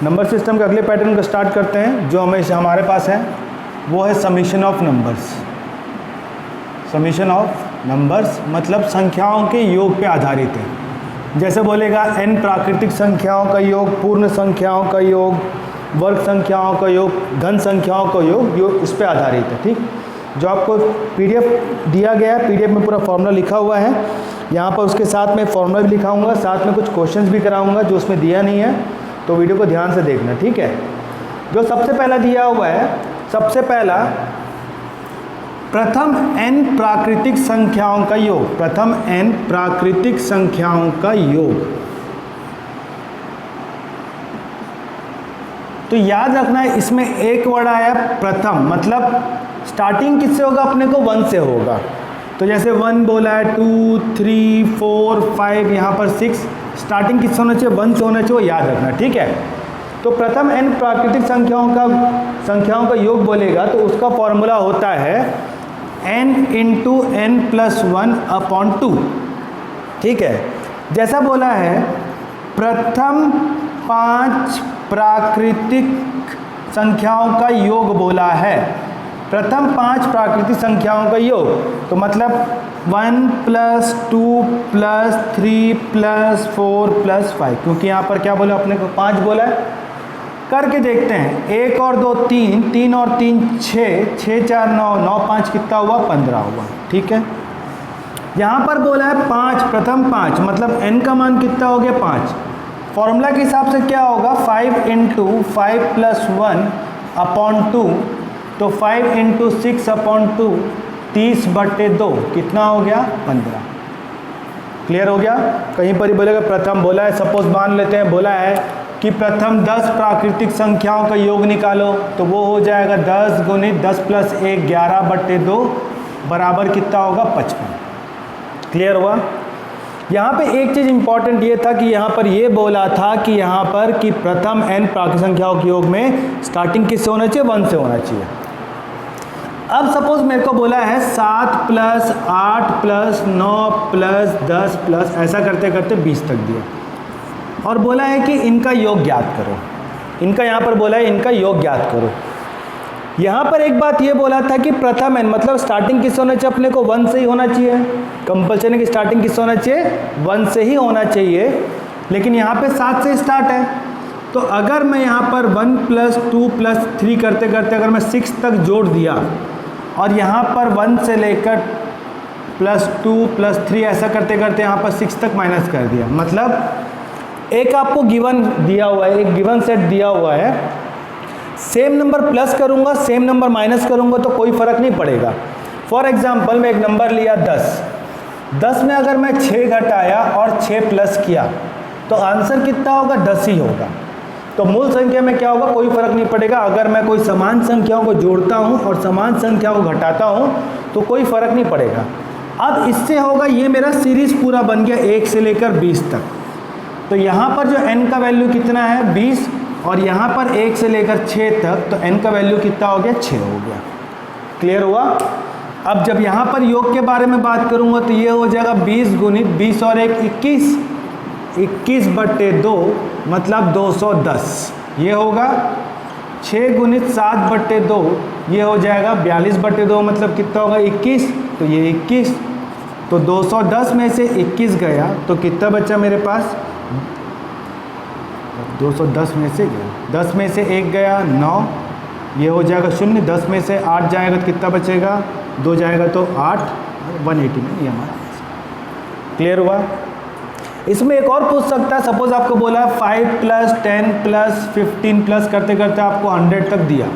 Number system के अगले pattern को स्टार्ट करते हैं जो हमेशा हमारे पास है, वो है summation of numbers. Summation of numbers मतलब संख्याओं के योग पे आधारित है। जैसे बोलेगा n प्राकृतिक संख्याओं का योग, पूर्ण संख्याओं का योग, वर्ग संख्याओं का योग, घन संख्याओं का योग इस पे आधारित है। ठीक, जो आपको पीडीएफ दिया गया है, पीडीएफ में पूरा फॉर्मूला लिखा हुआ है। यहाँ पर उसके साथ में फॉर्मूला भी लिखाऊंगा, साथ में कुछ क्वेश्चंस भी कराऊंगा जो उसमें दिया नहीं है, तो वीडियो को ध्यान से देखना। ठीक है, जो सबसे पहला दिया हुआ है, सबसे पहला प्रथम n प्राकृतिक संख्याओं का योग, प्रथम n प्राकृतिक संख्याओं का योग। तो याद रखना है इसमें एक वर्ड आया प्रथम, मतलब स्टार्टिंग किससे होगा, अपने को 1 से होगा। तो जैसे 1 बोला है, 2 3 4 5, यहाँ पर 6, स्टार्टिंग किससे होना चाहिए, 1 से होना चाहिए, वो याद रखना। ठीक है, तो प्रथम n प्राकृतिक संख्याओं का योग बोलेगा तो उसका फॉर्मूला होता है n into n plus 1 upon 2। ठीक है, जैसा बोला है प्रथम 5 प्राकृतिक संख्याओं का योग बोला है, प्रथम 5 प्राकृतिक संख्याओं का योग, तो मतलब 1 प्लस 2 प्लस 3 प्लस 4 प्लस 5, क्योंकि यहाँ पर क्या बोला, अपने को 5 बोला है। करके देखते हैं, 1 और 2 3, 3 और 3 6, 6 4 9, 9 5 कितना हुआ, 15 हुआ। ठीक है, यहाँ पर बोला है 5, प्रथम 5, मतलब n का मान कितना हो गया, 5। फॉर्मूला के हिसाब से क्या होगा, 5 इंटू 5 प्लस 1 अपॉन 2, तो 5 इंटू 6 अपॉन 2, 30/2 कितना हो गया, 15। क्लियर हो गया। कहीं पर ही बोलेगा प्रथम बोला है, सपोज मान लेते हैं बोला है कि प्रथम 10 प्राकृतिक संख्याओं का योग निकालो, तो वो हो जाएगा 10 गुणित 10 प्लस 1 11/2 बराबर कितना होगा, 55। क्लियर हुआ। यहाँ पे एक चीज़ इंपॉर्टेंट ये था कि यहाँ पर ये बोला था कि यहाँ पर कि प्रथम n प्राकृतिक संख्याओं के योग में स्टार्टिंग किससे होना चाहिए, 1 से होना चाहिए। अब सपोज मेरे को बोला है 7 प्लस 8 प्लस 9 प्लस 10 प्लस ऐसा करते करते 20 तक दिया, और बोला है कि इनका योग ज्ञात करो। इनका यहाँ पर बोला है इनका योग ज्ञात करो। यहाँ पर एक बात ये बोला था कि प्रथम n मतलब स्टार्टिंग किससे होना चाहिए, अपने को 1 से ही होना चाहिए। कंपल्सन है कि स्टार्टिंग किससे होना चाहिए, 1 से ही होना चाहिए, लेकिन यहाँ पे 7 से स्टार्ट है। तो अगर मैं यहाँ पर 1 प्लस 2 प्लस 3 करते करते अगर मैं 6 तक जोड़ दिया, और यहाँ पर 1 से लेकर प्लस 2 प्लस 3 ऐसा करते करते यहाँ पर 6 तक माइनस कर दिया, मतलब एक आपको गिवन दिया हुआ है, एक गिवन सेट दिया हुआ है, सेम नंबर प्लस करूँगा सेम नंबर माइनस करूँगा तो कोई फ़र्क नहीं पड़ेगा। फॉर एग्जांपल मैं एक नंबर लिया 10 में अगर मैं 6 घटाया और 6 प्लस किया तो आंसर कितना होगा, 10 ही होगा। तो मूल संख्या में क्या होगा, कोई फ़र्क नहीं पड़ेगा। अगर मैं कोई समान संख्याओं को जोड़ता हूँ और समान संख्याओं को घटाता हूँ तो कोई फ़र्क नहीं पड़ेगा। अब इससे होगा, ये मेरा सीरीज़ पूरा बन गया 1 से लेकर 20 तक। तो यहाँ पर जो n का वैल्यू कितना है, 20, और यहाँ पर 1 से लेकर 6 तक, तो n का वैल्यु कितना हो गया, 6 हो गया। क्लियर हुआ। अब जब यहाँ पर योग के बारे में बात करूँगा तो ये हो जाएगा 20 गुणित 20 और 1 21, 21/2 मतलब 210। ये होगा 6 गुणित 7/2, ये हो जाएगा 42/2 मतलब कितना होगा, 21, तो ये 21। तो 210 में से 21 गया तो कितना बचा मेरे पास, 210 में से 10 में से 1 गया 9, ये हो जाएगा 0। 10 में से 8 जाएगा तो कितना बचेगा, 2 जाएगा तो 8, 180 में ये हमारा। क्लियर हुआ। इसमें एक और पूछ सकता है, सपोज आपको बोला 5 प्लस 10 प्लस 15 प्लस करते करते आपको 100 तक दिया,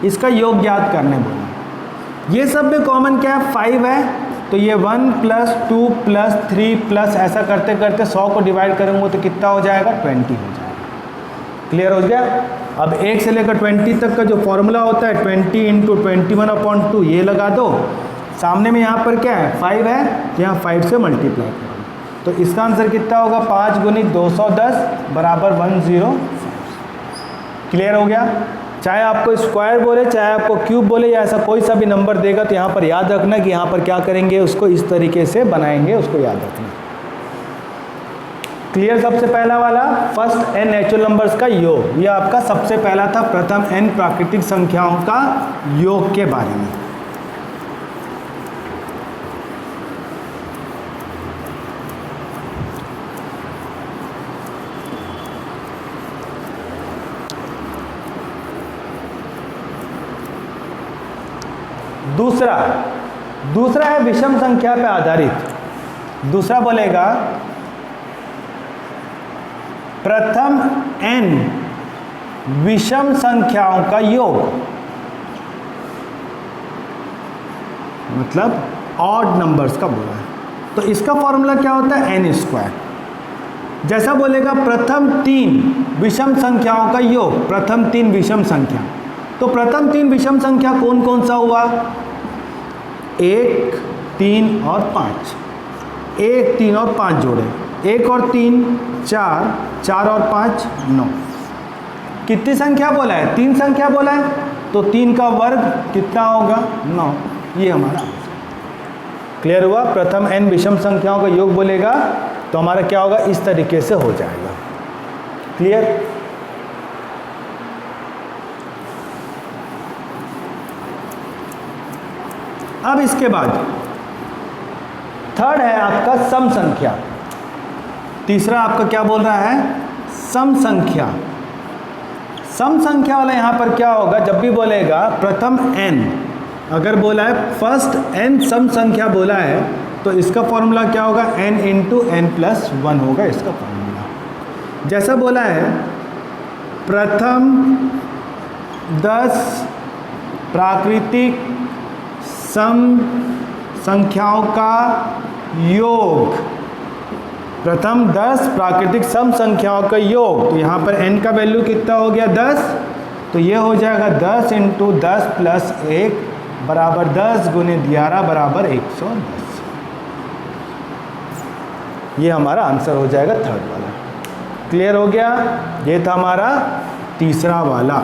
इसका योग ज्ञात करने बोला। ये सब में कॉमन क्या है, 5 है, तो ये 1 प्लस 2 प्लस 3 प्लस ऐसा करते करते 100 को डिवाइड करेंगे तो कितना हो जाएगा, 20 हो जाएगा। क्लियर हो गया। अब 1 से लेकर 20 तक का जो फॉर्मूला होता है 20 इंटू 21/2 ये लगा दो। सामने में यहाँ पर क्या है, 5 है, तो यहाँ 5 से मल्टीप्लाई करो, तो इसका आंसर कितना होगा, 5 गुणित 210 बराबर 105। क्लियर हो गया। चाहे आपको स्क्वायर बोले, चाहे आपको क्यूब बोले, या ऐसा कोई सा भी नंबर देगा तो यहाँ पर याद रखना कि यहाँ पर क्या करेंगे, उसको इस तरीके से बनाएंगे, उसको याद रखना। क्लियर? सबसे पहला वाला फर्स्ट n नेचुरल नंबर्स का योग, ये आपका सबसे पहला था प्रथम n प्राकृतिक संख्याओं का योग के बारे में। दूसरा है विषम संख्या पे आधारित। दूसरा बोलेगा प्रथम n विषम संख्याओं का योग, मतलब ऑड नंबर्स का बोला है। तो इसका फॉर्मूला क्या होता है? n square. जैसा बोलेगा प्रथम 3 विषम संख्याओं का योग, प्रथम 3 विषम संख्या, तो प्रथम 3 विषम संख्या कौन कौन सा हुआ? 1, 3 और 5। 1, 3 और 5 जोड़े, 1 और 3 4, 4 और 5 9। कितनी संख्या बोला है? 3 संख्या बोला है, तो 3 का वर्ग कितना होगा? 9। ये हमारा क्लियर हुआ? प्रथम n विषम संख्याओं का योग बोलेगा तो हमारा क्या होगा? इस तरीके से हो जाएगा। क्लियर? अब इसके बाद थर्ड है आपका सम संख्या। तीसरा आपका क्या बोल रहा है? सम संख्या। सम संख्या वाला यहाँ पर क्या होगा? जब भी बोलेगा प्रथम n, अगर बोला है फर्स्ट n सम संख्या बोला है, तो इसका फॉर्मूला क्या होगा? n इंटू n प्लस 1 होगा इसका फॉर्मूला। जैसा बोला है प्रथम 10 प्राकृतिक सम संख्याओं का योग, प्रथम 10 प्राकृतिक सम संख्याओं का योग, तो यहाँ पर n का वैल्यू कितना हो गया? 10। तो ये हो जाएगा 10 इंटू 10 प्लस 1 बराबर 10 गुणित 11 बराबर 110। ये हमारा आंसर हो जाएगा थर्ड वाला। क्लियर हो गया? ये था हमारा तीसरा वाला।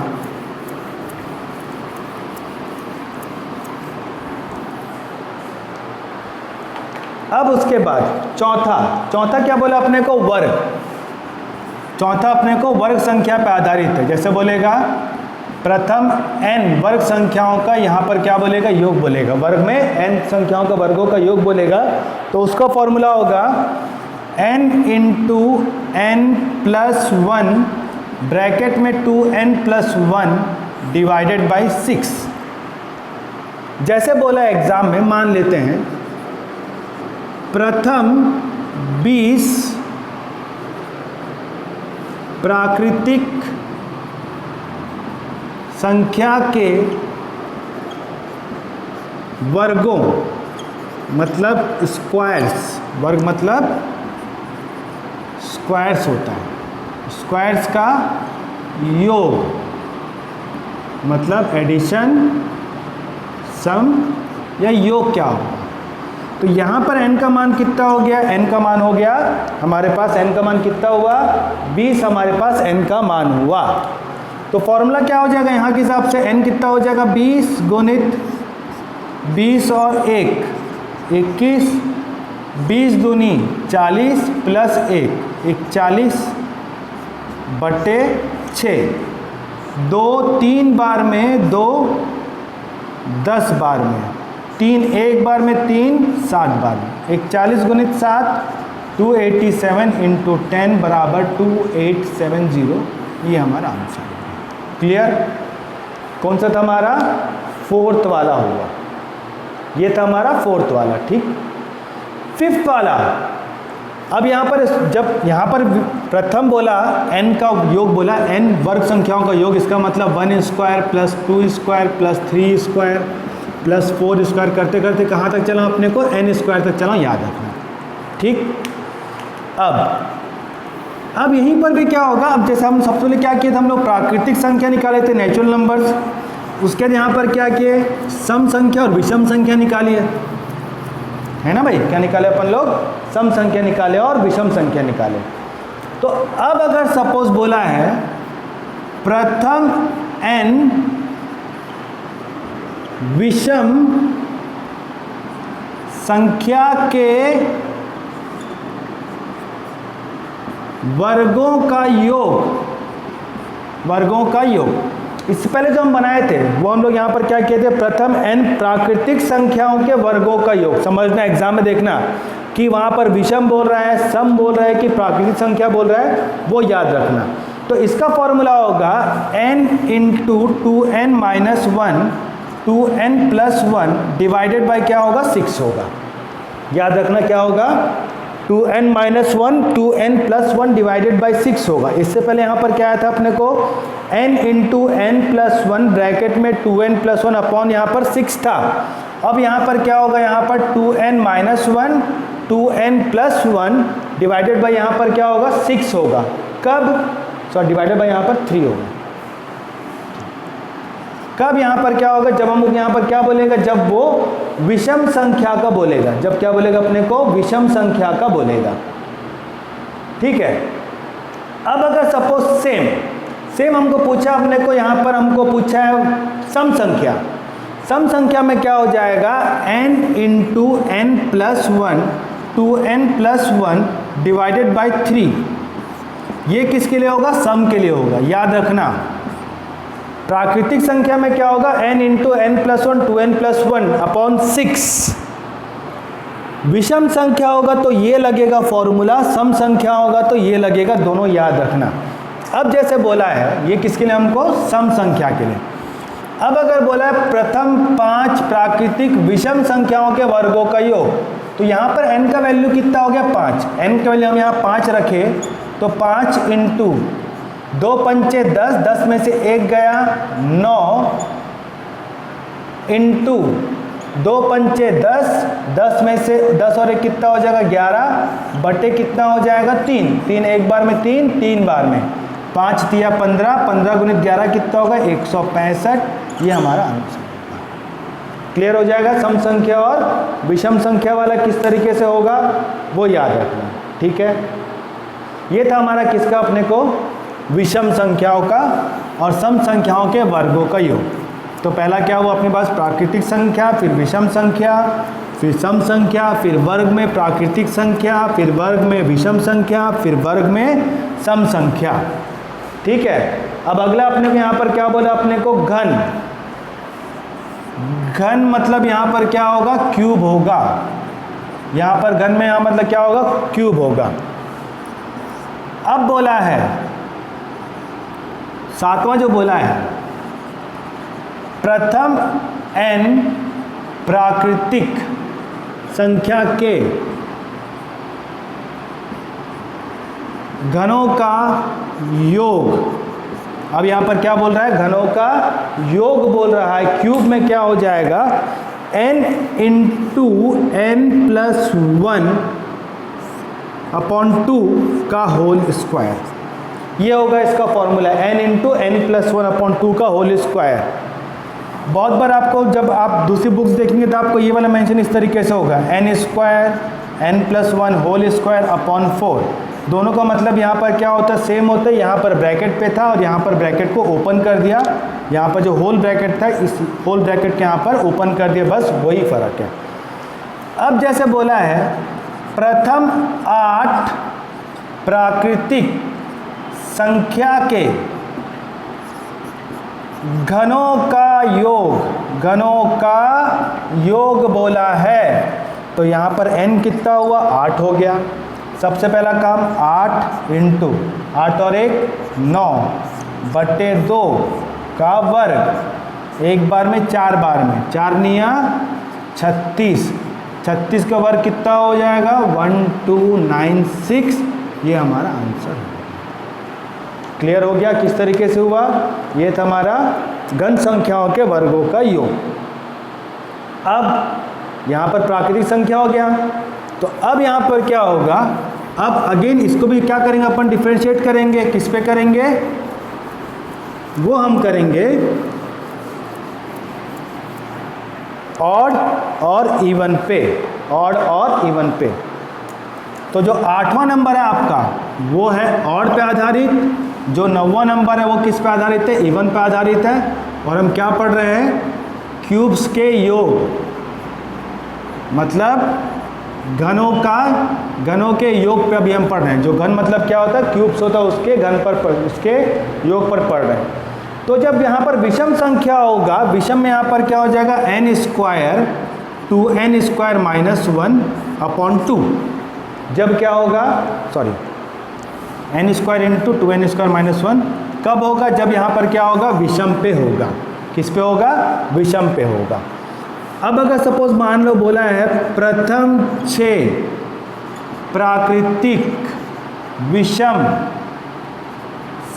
अब उसके बाद चौथा क्या बोला अपने को? वर्ग। चौथा अपने को वर्ग संख्या पर आधारित है। जैसे बोलेगा प्रथम n वर्ग संख्याओं का, यहाँ पर क्या बोलेगा? योग बोलेगा। वर्ग में n संख्याओं का वर्गों का योग बोलेगा, तो उसका फॉर्मूला होगा n into n plus 1 bracket में 2n प्लस 1 डिवाइडेड बाई 6। जैसे बोला एग्जाम में, मान लेते हैं प्रथम 20 प्राकृतिक संख्या के वर्गों, मतलब स्क्वायर्स, वर्ग मतलब स्क्वायर्स होता है, स्क्वायर्स का योग, मतलब एडिशन, सम या योग क्या होगा? तो यहाँ पर n का मान कितना हो गया? n का मान हो गया हमारे पास, n का मान कितना हुआ? 20 हमारे पास n का मान हुआ। तो फॉर्मूला क्या हो जाएगा यहाँ के हिसाब से? n कितना हो जाएगा? 20 गुणित 20 और 1 21, 20 दूनी 40 प्लस 1 41 बटे 6, 2 3 बार में, 2 10 बार में, 3 एक बार में, 3 7 बार में, 41 गुणित 7 287 इंटू 10 बराबर 2870। ये हमारा आंसर है। क्लियर? कौन सा था हमारा? फोर्थ वाला हुआ। ये था हमारा फोर्थ वाला। ठीक, फिफ्थ वाला। अब यहाँ पर जब यहाँ पर प्रथम बोला n का योग बोला, n वर्ग संख्याओं का योग, इसका मतलब 1 square plus 2 square plus 3 square plus 4 square करते करते कहाँ तक चला? अपने को n स्क्वायर तक चला, याद रखना। ठीक, अब यहीं पर भी क्या होगा? अब जैसे हम सबसे पहले क्या किए थे? हम लोग प्राकृतिक संख्या निकाले थे, नेचुरल नंबर्स। उसके बाद यहाँ पर क्या किए? सम संख्या और विषम संख्या निकाली है ना भाई? क्या निकाले अपन लोग? सम संख्या निकाले और विषम संख्या निकाले। तो अब अगर सपोज बोला है प्रथम n विषम संख्या के वर्गों का योग, वर्गों का योग। इससे पहले जो हम बनाए थे वो हम लोग यहाँ पर क्या किए थे, प्रथम n प्राकृतिक संख्याओं के वर्गों का योग। समझना, एग्जाम में देखना कि वहाँ पर विषम बोल रहा है, सम बोल रहा है कि प्राकृतिक संख्या बोल रहा है, वो याद रखना। तो इसका फॉर्मूला होगा n into 2n minus 1 2n plus 1 divided by क्या होगा, 6 होगा। याद रखना क्या होगा, 2n minus 1 2n plus 1 divided by 6 होगा। इससे पहले यहाँ पर क्या आया था अपने को, n into n plus 1 bracket में 2n प्लस 1 अपॉन यहाँ पर 6 था। अब यहाँ पर क्या होगा, यहाँ पर 2n minus 1 2n plus 1 divided by यहाँ पर क्या होगा, 6 होगा। कब, सॉरी डिवाइडेड बाई यहाँ पर 3 होगा। कब यहाँ पर क्या होगा, जब हम यहाँ पर क्या बोलेगा, जब वो विषम संख्या का बोलेगा। जब क्या बोलेगा अपने को, विषम संख्या का बोलेगा। ठीक है। अब अगर सपोज सेम हमको पूछा अपने को, यहाँ पर हमको पूछा है सम संख्या। सम संख्या में क्या हो जाएगा, n into n plus 1 2n plus 1 divided by 3। ये किसके लिए होगा, सम के लिए होगा। याद रखना, प्राकृतिक संख्या में क्या होगा, n into n plus 1 2n plus 1 upon 6। विषम संख्या होगा तो ये लगेगा फॉर्मूला, सम संख्या होगा तो ये लगेगा, दोनों याद रखना। अब जैसे बोला है ये किसके लिए, हमको सम संख्या के लिए। अब अगर बोला है प्रथम 5 प्राकृतिक विषम संख्याओं के वर्गों का योग, तो यहाँ पर n का वैल्यू कितना हो गया, 5। n का वैल्यू हम यहाँ 5 रखे तो 5 इंटू 2 पंचे 10, 10 में से 1 गया 9 इंटू 2 पंचे 10, 10 में से 10 और 1 कितना हो जाएगा, 11 बटे कितना हो जाएगा, 3। 3 एक बार में 3, 3 बार में 5 तिया 15, 15 गुणित 11 कितना होगा, 165। ये हमारा आंसर। क्लियर हो जाएगा। सम संख्या और विषम संख्या वाला किस तरीके से होगा वो याद रखना। ठीक है, ये था हमारा किसका, अपने को विषम संख्याओं का और सम संख्याओं के वर्गों का योग। तो पहला क्या हुआ अपने पास, प्राकृतिक संख्या, फिर विषम संख्या, फिर सम संख्या, फिर वर्ग में प्राकृतिक संख्या, फिर वर्ग में विषम संख्या, फिर वर्ग में सम संख्या। ठीक है। अब अगला अपने को यहाँ पर क्या बोला अपने को, घन। घन मतलब यहाँ पर क्या होगा, क्यूब होगा। यहाँ पर घन में यहाँ मतलब क्या होगा, क्यूब होगा। अब बोला है सातवां जो बोला है, प्रथम n प्राकृतिक संख्या के घनों का योग। अब यहाँ पर क्या बोल रहा है, घनों का योग बोल रहा है। क्यूब में क्या हो जाएगा, n into n plus 1 upon 2 का होल स्क्वायर। ये होगा इसका formula, n into n plus 1 upon 2 का होल स्क्वायर। बहुत बार आपको जब आप दूसरी बुक्स देखेंगे तो आपको ये वाला मेंशन इस तरीके से होगा, n square n plus 1 whole square upon 4। दोनों का मतलब यहाँ पर क्या होता है, सेम होता है। यहाँ पर ब्रैकेट पे था और यहाँ पर ब्रैकेट को ओपन कर दिया। यहाँ पर जो होल ब्रैकेट था इस होल ब्रैकेट के यहाँ पर ओपन कर दिया, बस वही फ़र्क है। अब जैसे बोला है प्रथम 8 प्राकृतिक संख्या के घनों का योग, घनों का योग बोला है। तो यहाँ पर n कितना हुआ, 8 हो गया। सबसे पहला काम 8 इंटू 8 और 1 9 बटे 2 का वर्ग, एक बार में 4 बार में 4 निया 36, 36 का वर्ग कितना हो जाएगा 1296। ये हमारा आंसर है। क्लियर हो गया किस तरीके से हुआ। ये था हमारा घन संख्याओं के वर्गों का योग। अब यहाँ पर प्राकृतिक संख्या हो गया, तो अब यहाँ पर क्या होगा, अब अगेन इसको भी क्या करेंगे अपन, डिफरेंशिएट करेंगे। किस पे करेंगे, वो हम करेंगे ऑड और इवन पे, ऑड और इवन पे। तो जो 8वां नंबर है आपका वो है ऑड पे आधारित, जो 9वां नंबर है वो किस पे आधारित है, इवन पे आधारित है। और हम क्या पढ़ रहे हैं, क्यूब्स के योग, मतलब घनों के योग पे अभी हम पढ़ रहे हैं। जो घन मतलब क्या होता है, क्यूब्स होता है, उसके घन पर उसके योग पर पढ़ रहे हैं। तो जब यहाँ पर विषम संख्या होगा, विषम में यहाँ पर क्या हो जाएगा, n square 2n square minus 1/2। जब क्या होगा, sorry n square into 2n square minus 1 कब होगा, जब यहाँ पर क्या होगा, विषम पे होगा। किस पे होगा, विषम पे होगा। अब अगर सपोज मान लो बोला है प्रथम 6 प्राकृतिक विषम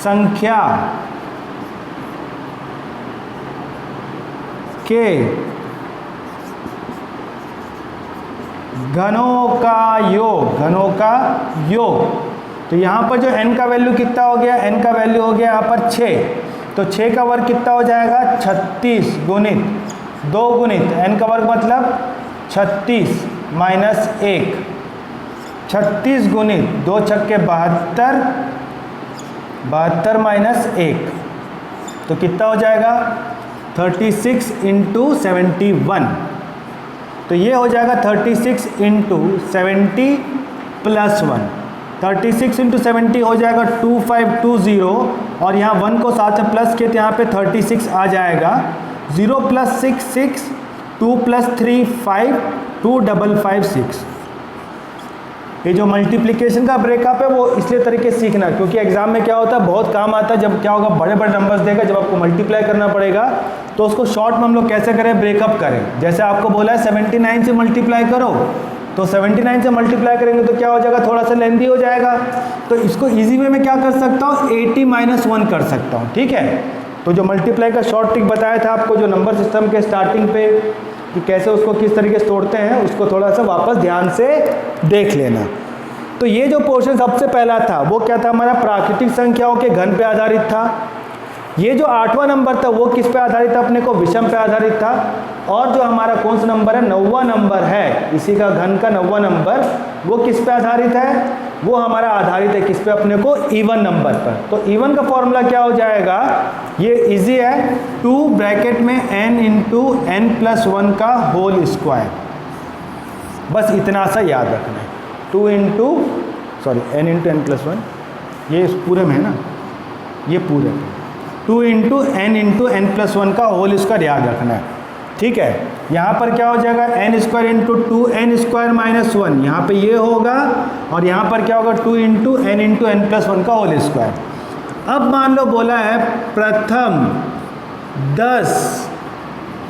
संख्या के घनों का योग, तो यहाँ पर जो n का वैल्यू कितना हो गया, n का वैल्यू हो गया यहाँ पर 6, तो 6 का वर्ग कितना हो जाएगा, 36 गुणित 2 गुणित n का वर्ग मतलब 36 माइनस 1, 36 गुणित 2 छक्के 72, 72 माइनस 1, तो कितना हो जाएगा 36 इंटू 71। तो ये हो जाएगा 36 इंटू 70 प्लस 1, 36 इंटू 70 हो जाएगा 2520, और यहाँ 1 को साथ में प्लस किए तो यहाँ पे 36 आ जाएगा। 0 प्लस 6 6, 2 प्लस 3 5, 2556। ये जो मल्टीप्लिकेशन का ब्रेकअप है वो इसलिए तरीके से सीखना, क्योंकि एग्जाम में क्या होता है, बहुत काम आता है। जब क्या होगा, बड़े बड़े नंबर्स देगा, जब आपको मल्टीप्लाई करना पड़ेगा तो उसको शॉर्ट में हम लोग कैसे करें, ब्रेकअप करें। जैसे आपको बोला है 79 से मल्टीप्लाई करो, तो 79 से मल्टीप्लाई करेंगे तो क्या हो जाएगा, थोड़ा सा लेंथी हो जाएगा। तो इसको ईजी वे में क्या कर सकता हूँ, 80 माइनस 1 कर सकता हूँ। ठीक है, तो जो मल्टीप्लाई का शॉर्ट ट्रिक बताया था आपको, जो नंबर सिस्टम के स्टार्टिंग पे कि कैसे उसको किस तरीके से तोड़ते हैं, उसको थोड़ा सा वापस ध्यान से देख लेना। तो ये जो पोर्शन सबसे पहला था वो क्या था, हमारा प्राकृतिक संख्याओं के घन पे आधारित था। ये जो 8वां नंबर था वो किस पे आधारित था, अपने को विषम पे आधारित था। और जो हमारा कौन सा नंबर है, 9वां नंबर है, इसी का घन का 9वां नंबर, वो किस पे आधारित है, वो हमारा आधारित है किस पे, अपने को इवन नंबर पर। तो इवन का फॉर्मूला क्या हो जाएगा, ये इजी है, 2 ब्रैकेट में n इंटू n प्लस 1 का होल स्क्वायर। बस इतना सा याद रखना है, 2 into n into n plus 1, ये इस पूरे में है ना, ये पूरे में 2 इंटू n प्लस 1 का होल स्क्वायर याद रखना है। ठीक है, यहाँ पर क्या हो जाएगा, n square into 2n square minus 1, यहाँ पे ये होगा, और यहाँ पर क्या होगा 2 इंटू n प्लस 1 का होल स्क्वायर। अब मान लो बोला है प्रथम 10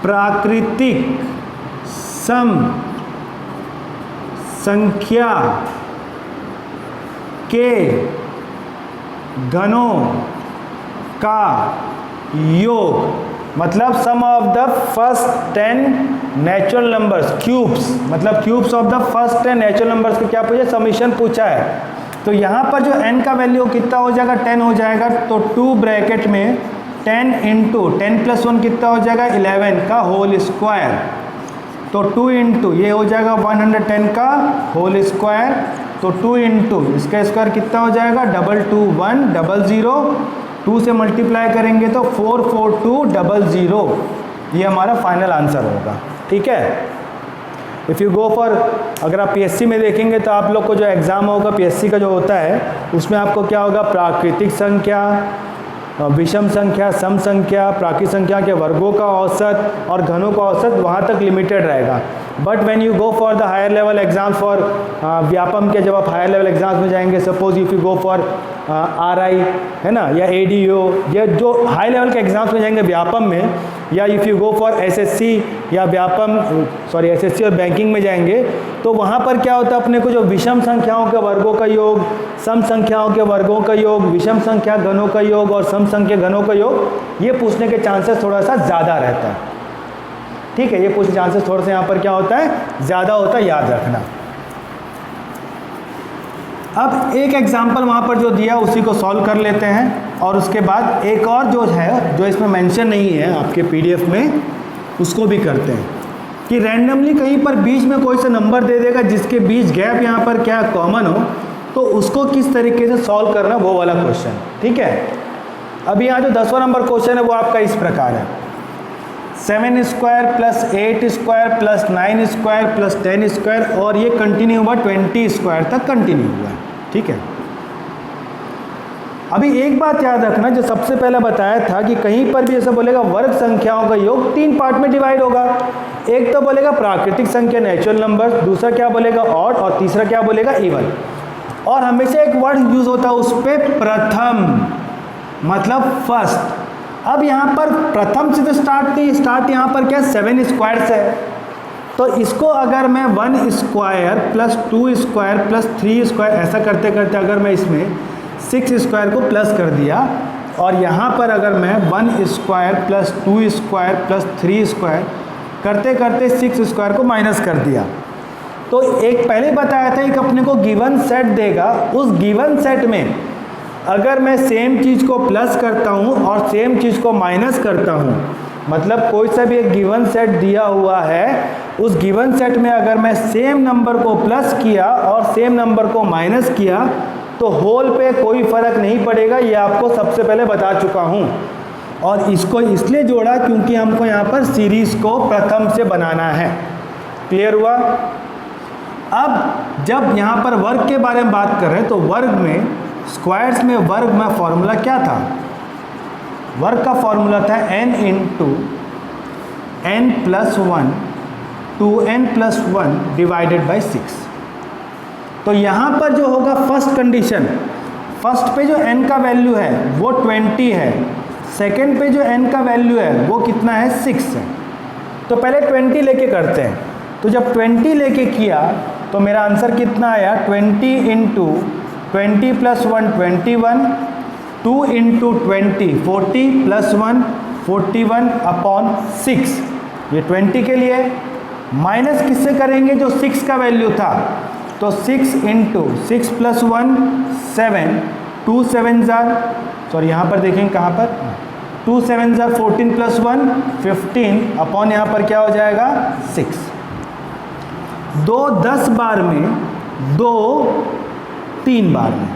प्राकृतिक सम संख्या के घनों का योग, मतलब sum of the first 10 natural numbers cubes, मतलब cubes of the first 10 natural numbers का क्या पूछा, समीशन पूछा है। तो यहाँ पर जो n का वैल्यू कितना हो जाएगा, 10 हो जाएगा। तो 2 ब्रैकेट में 10 इंटू 10 प्लस 1 कितना हो जाएगा, 11 का होल स्क्वायर। तो 2 इंटू ये हो जाएगा 110 का होल स्क्वायर। तो 2 इंटू इसका स्क्वायर कितना हो जाएगा, 22100, 2 से मल्टीप्लाई करेंगे तो 44200, ये हमारा फाइनल आंसर होगा। ठीक है, इफ़ यू गो फॉर, अगर आप पीएससी में देखेंगे तो आप लोग को जो एग्ज़ाम होगा पीएससी का जो होता है, उसमें आपको क्या होगा, प्राकृतिक संख्या, विषम संख्या, सम संख्या, प्राकृतिक संख्या के वर्गों का औसत और घनों का औसत वहाँ तक लिमिटेड रहेगा। But when you go for the higher level exam for Vyapam के, जब आप हायर लेवल एग्जाम्स में जाएंगे, suppose if you go for RI है ना, या ADO, या जो हाई लेवल के एग्जाम्स में जाएंगे व्यापम में, या if you go for SSC या व्यापम SSC और बैंकिंग में जाएंगे, तो वहाँ पर क्या होता है, अपने को जो विषम संख्याओं के वर्गों का योग, सम संख्याओं के वर्गों का योग, विषम संख्या घनों का योग और सम संख्या घनों का योग, ये पूछने के चांसेस थोड़ा सा ज़्यादा रहता है। ठीक है, ये पूछने चांसेस थोड़ा सा यहाँ पर क्या होता है, ज़्यादा होता है, याद रखना। अब एक एग्जाम्पल वहाँ पर जो दिया उसी को सॉल्व कर लेते हैं, और उसके बाद एक और जो है, जो इसमें मेंशन नहीं है आपके PDF में, उसको भी करते हैं कि रैंडमली कहीं पर बीच में कोई सा नंबर दे देगा जिसके बीच गैप यहाँ पर क्या कॉमन हो, तो उसको किस तरीके से सॉल्व करना, वो वाला क्वेश्चन। ठीक है, अभी यहाँ जो 10वां नंबर क्वेश्चन है वो आपका इस प्रकार है, 7 square plus 8 square plus 9 square plus 10 square, और ये कंटिन्यू हुआ 20 स्क्वायर तक कंटिन्यू हुआ। ठीक है, अभी एक बात याद रखना, जो सबसे पहले बताया था कि कहीं पर भी ऐसा बोलेगा वर्ग संख्याओं का योग 3 पार्ट में डिवाइड होगा। एक तो बोलेगा प्राकृतिक संख्या नेचुरल नंबर, दूसरा क्या बोलेगा ऑड, और तीसरा क्या बोलेगा इवन। और हमेशा एक वर्ड यूज होता है उस पर प्रथम, मतलब फर्स्ट। अब यहाँ पर प्रथम से तो स्टार्ट नहीं, स्टार्ट यहाँ पर क्या 7 स्क्वायर से है, तो इसको अगर मैं 1 square plus 2 square plus 3 square ऐसा करते करते अगर मैं इसमें 6 स्क्वायर को प्लस कर दिया, और यहाँ पर अगर मैं 1 square plus 2 square plus 3 square करते करते 6 स्क्वायर को माइनस कर दिया, तो एक पहले बताया था एक अपने को गिवन सेट देगा। उस गिवन सेट में अगर मैं सेम चीज़ को प्लस करता हूँ और सेम चीज़ को माइनस करता हूँ, मतलब कोई सा भी एक गिवन सेट दिया हुआ है, उस गिवन सेट में अगर मैं सेम नंबर को प्लस किया और सेम नंबर को माइनस किया तो होल पे कोई फ़र्क नहीं पड़ेगा। ये आपको सबसे पहले बता चुका हूँ, और इसको इसलिए जोड़ा क्योंकि हमको यहाँ पर सीरीज़ को प्रथम से बनाना है। क्लियर हुआ? अब जब यहाँ पर वर्ग के बारे में बात कर रहे हैं तो वर्ग में स्क्वायर्स में वर्ग में फॉर्मूला क्या था? वर्ग का फॉर्मूला था n into n plus 1 2n plus 1 divided by 6। तो यहाँ पर जो होगा फर्स्ट कंडीशन, फर्स्ट पे जो n का वैल्यू है वो 20 है, सेकंड पे जो n का वैल्यू है वो कितना है 6 है। तो पहले 20 लेके करते हैं, तो जब 20 लेके किया तो मेरा आंसर कितना आया 20 into 20 plus 1 21, 2 into 20 40 plus 1 41 upon 6। ये 20 के लिए माइनस किससे करेंगे जो 6 का वैल्यू था, तो 6 इंटू 6 प्लस 1 7 2 7 जार, सॉरी यहाँ पर देखेंगे कहाँ पर 2 7 जार 14 प्लस 1 15 अपॉन यहाँ पर क्या हो जाएगा 6। 2 10 बार में, 2 3 बार में,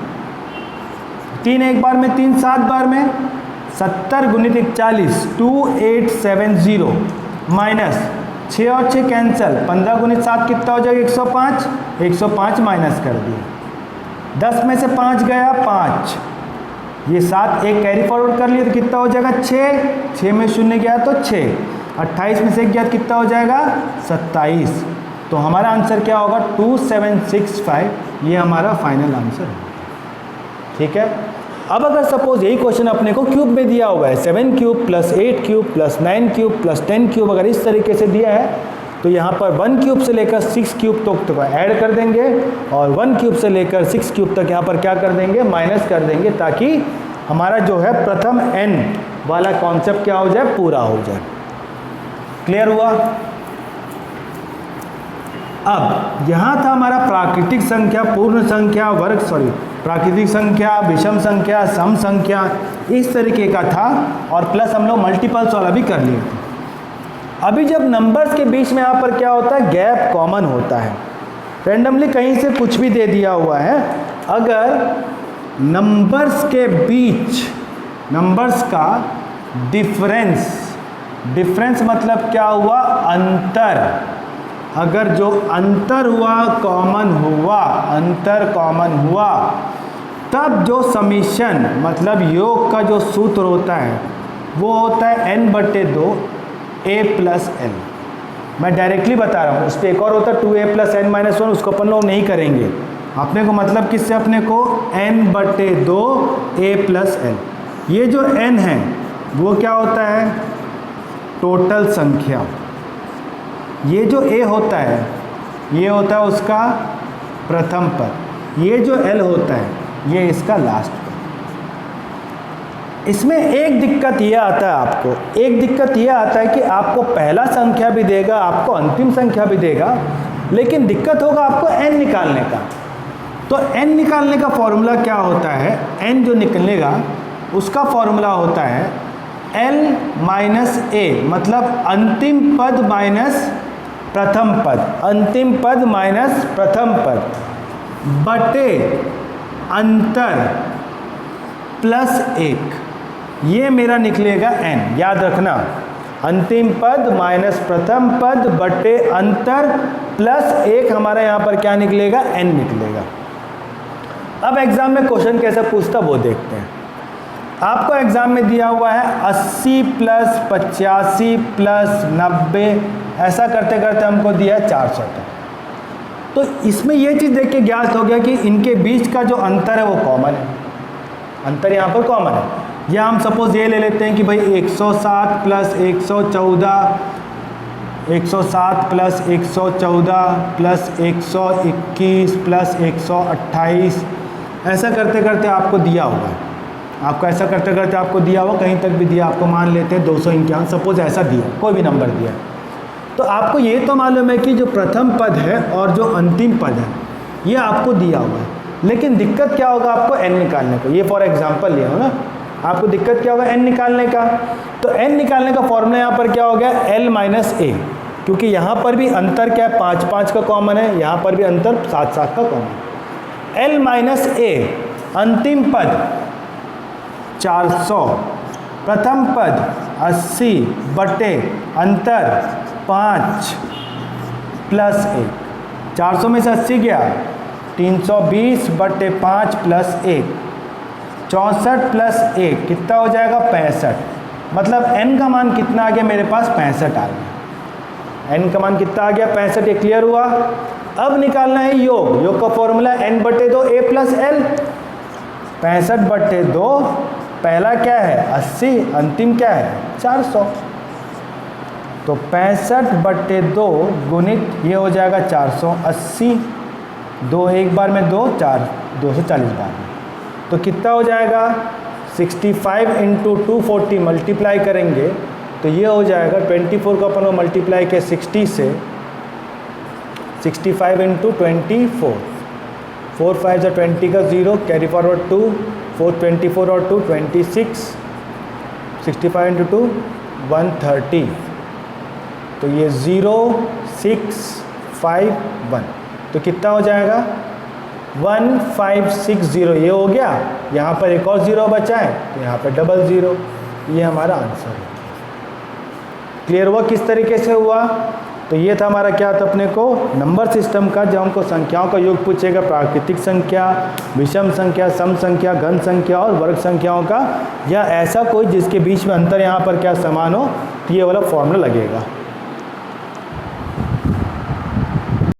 3 एक बार में, 3 7 बार में, 70 गुणित 41 2870 माइनस 6 और 6 कैंसिल, 15 गुणित 7 कितना हो जाएगा 105, 105 माइनस कर दिया, 10 में से 5 गया 5, ये 7 एक कैरी फॉरवर्ड कर लिया तो कितना हो जाएगा 6, 6 में 0 गया तो 6, 28 में से 1 गया कितना हो जाएगा 27। तो हमारा आंसर क्या होगा 2765, ये हमारा फाइनल आंसर है। ठीक है, अब अगर सपोज यही क्वेश्चन अपने को क्यूब में दिया हुआ है 7 cube plus 8 cube plus 9 cube plus 10 cube, अगर इस तरीके से दिया है तो यहाँ पर 1 क्यूब से लेकर 6 क्यूब तक तो ऐड कर देंगे, और 1 क्यूब से लेकर 6 क्यूब तक यहाँ पर क्या कर देंगे माइनस कर देंगे, ताकि हमारा जो है प्रथम n वाला कॉन्सेप्ट क्या हो जाए पूरा हो जाए। क्लियर हुआ? अब यहाँ था हमारा प्राकृतिक संख्या, पूर्ण संख्या, वर्ग सॉरी प्राकृतिक संख्या, विषम संख्या, सम संख्या, इस तरीके का था, और प्लस हम लोग मल्टीपल्स वाला भी कर लिए थे। अभी जब नंबर्स के बीच में यहाँ पर क्या होता है गैप कॉमन होता है, रैंडमली कहीं से कुछ भी दे दिया हुआ है, अगर नंबर्स के बीच नंबर्स का डिफरेंस मतलब क्या हुआ अंतर, अगर जो अंतर हुआ अंतर कॉमन हुआ, तब जो समीशन मतलब योग का जो सूत्र होता है वो होता है n/2 a प्लस n। मैं डायरेक्टली बता रहा हूँ, उस पर एक और होता है 2a प्लस n माइनस 1, उसको अपन लोग नहीं करेंगे। अपने को मतलब किससे, अपने को n/2 a प्लस n। ये जो n है वो क्या होता है टोटल संख्या, ये जो a होता है ये होता है उसका प्रथम पद, ये जो l होता है ये इसका लास्ट पद। इसमें एक दिक्कत ये आता है, आपको एक दिक्कत ये आता है कि आपको पहला संख्या भी देगा, आपको अंतिम संख्या भी देगा, लेकिन दिक्कत होगा आपको n निकालने का। तो n निकालने का फॉर्मूला क्या होता है, n जो निकलेगा उसका फॉर्मूला होता है l माइनस a, मतलब अंतिम पद माइनस प्रथम पद, अंतिम पद माइनस प्रथम पद बटे अंतर प्लस 1, ये मेरा निकलेगा n। याद रखना अंतिम पद माइनस प्रथम पद बटे अंतर प्लस एक हमारा यहाँ पर क्या निकलेगा, n निकलेगा। अब एग्जाम में क्वेश्चन कैसे पूछता वो देखते हैं। आपको एग्जाम में दिया हुआ है 80 प्लस 85 प्लस 90, ऐसा करते करते हमको दिया है 400 तक। तो इसमें ये चीज़ देख के ज्ञात हो गया कि इनके बीच का जो अंतर है वो कॉमन है, अंतर यहाँ पर कॉमन है। या हम सपोज ये ले लेते हैं कि भाई 107 प्लस 114, 107 प्लस 114 प्लस 121 प्लस 128, ऐसा करते करते आपको दिया हुआ है, आपको ऐसा करते करते आपको दिया हुआ, कहीं तक भी दिया, आपको मान लेते हैं 251, सपोज ऐसा दिया, कोई भी नंबर दिया। तो आपको ये तो मालूम है कि जो प्रथम पद है और जो अंतिम पद है ये आपको दिया हुआ है, लेकिन दिक्कत क्या होगा आपको n निकालने को। ये फॉर एग्जांपल लिया हो ना, आपको दिक्कत क्या होगा n निकालने का। तो n निकालने का फॉर्मूला यहाँ पर क्या हो गया, l माइनस a, क्योंकि यहाँ पर भी अंतर क्या है 5 5 का कॉमन है, यहाँ पर भी अंतर 7 7 का कॉमन है। l माइनस a, अंतिम पद 400, प्रथम पद 80 बटे अंतर 5 प्लस 1, 400 में से 80 गया, 320 बटे 5 प्लस 1, 64 प्लस 1 कितना हो जाएगा 65। मतलब n का मान कितना आ गया मेरे पास, 65 आ गया। n का मान कितना आ गया, 65। ये क्लियर हुआ। अब निकालना है योग, योग का फॉर्मूला n बटे 2 a प्लस l। 65 बटे 2, पहला क्या है 80, अंतिम क्या है 400। तो 65 बटे 2 गुणित ये हो जाएगा 480, 2 एक बार में 2, 4 240 बार में, तो कितना हो जाएगा 65 इंटू 240 मल्टीप्लाई करेंगे तो ये हो जाएगा 24 को अपन को मल्टीप्लाई के 60 से, 65 इंटू 24, 4 5 20 का 0, कैरी फॉरवर्ड 2, 4 24 और 2 26, 65 इंटू 2 130, तो ये 0 6 5 1, तो कितना हो जाएगा 1560। ये हो गया, यहाँ पर एक और 0 बचा है तो यहाँ पर डबल 0, ये हमारा आंसर है। क्लियर हुआ किस तरीके से हुआ। तो ये था हमारा क्या था अपने को नंबर सिस्टम का, जब हमको संख्याओं का योग पूछेगा, प्राकृतिक संख्या, विषम संख्या, सम संख्या, घन संख्या और वर्ग संख्याओं का, या ऐसा कोई जिसके बीच में अंतर यहाँ पर क्या समान हो, तो ये वाला फॉर्मूला लगेगा।